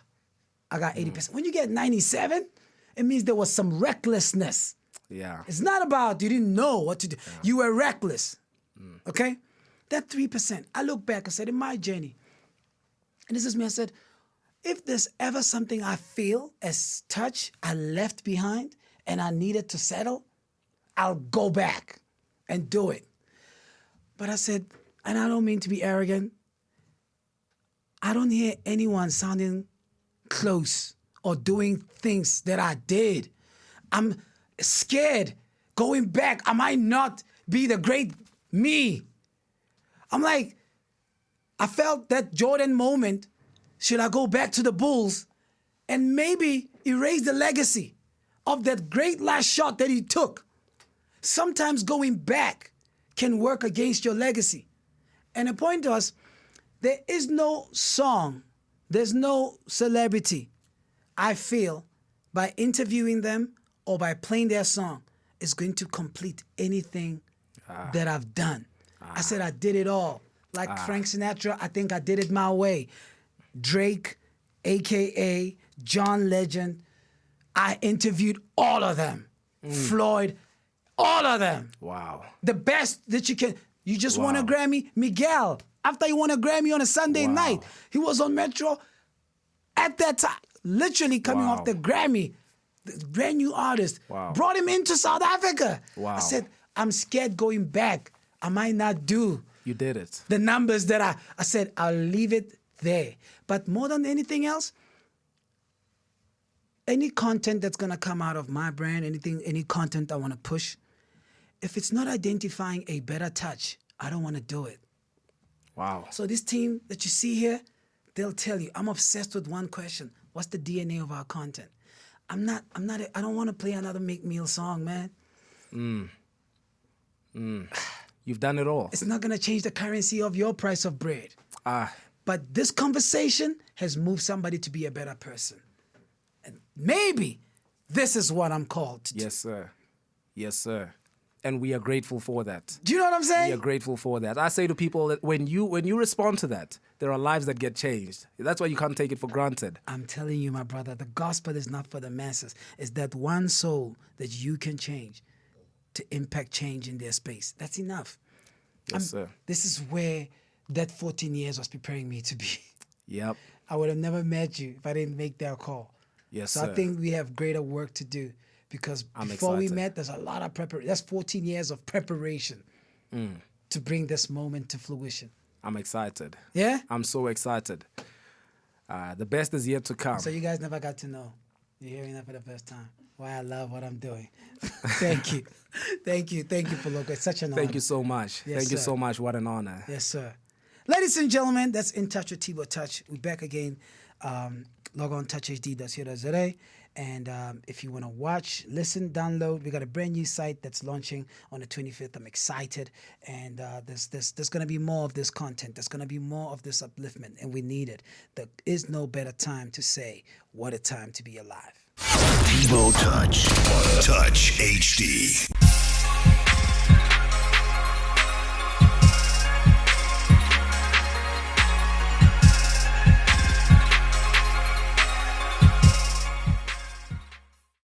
got 80%. When you get 97, it means there was some recklessness. Yeah. It's not about you didn't know what to do. Yeah. You were reckless. Okay? That 3%. I look back, I said, in my journey, and this is me, I said, if there's ever something I feel as touch I left behind and I needed to settle, I'll go back and do it. But I said, and I don't mean to be arrogant, I don't hear anyone sounding close or doing things that I did. I'm scared going back. I might not be the great me. I'm like, I felt that Jordan moment. Should I go back to the Bulls and maybe erase the legacy of that great last shot that he took? Sometimes going back can work against your legacy. And the point was, there is no song, there's no celebrity, I feel, by interviewing them or by playing their song, is going to complete anything that I've done. I said I did it all. Like Frank Sinatra, I think I did it my way. Drake, a.k.a. John Legend, I interviewed all of them. Floyd, all of them. Wow. The best that you can. You just won a Grammy. Miguel, after he won a Grammy on a Sunday night, he was on Metro at that time, literally coming off the Grammy, the brand new artist. Brought him into South Africa. I said, I'm scared going back. I might not do. You did it. The numbers that I said, I'll leave it there. But more than anything else, any content that's going to come out of my brand, any content I want to push, if it's not identifying a better touch, I don't want to do it. Wow. So this team that you see here, they'll tell you, I'm obsessed with one question. What's the DNA of our content? I don't want to play another Make Meal song, man. You've done it all. It's not going to change the currency of your price of bread. But this conversation has moved somebody to be a better person. And maybe this is what I'm called to do. Yes, sir. Yes, sir. And we are grateful for that. Do you know what I'm saying? We are grateful for that. I say to people that when you respond to that, there are lives that get changed. That's why you can't take it for granted. I'm telling you, my brother, the gospel is not for the masses. It's that one soul that you can change to impact change in their space. That's enough. Yes, sir. This is where that 14 years was preparing me to be. Yep. I would have never met you if I didn't make that call. Yes, so sir. I think we have greater work to do because before we met, there's a lot of preparation. That's 14 years of preparation to bring this moment to fruition. I'm excited. Yeah? I'm so excited. The best is yet to come. So you guys never got to know. You're hearing that for the first time. Why I love what I'm doing. Thank you. Thank you, Poloko. It's such an honor. Thank you so much. Yes, Thank you sir. so much. What an honor. Yes, sir. Ladies and gentlemen, that's In Touch with Tbo Touch. We're back again. Log on touchhd.co.za. And if you want to watch, listen, download, we got a brand new site that's launching on the 25th. I'm excited. And there's going to be more of this content. There's going to be more of this upliftment. And we need it. There is no better time to say, what a time to be alive. Tbo Touch. Touch HD.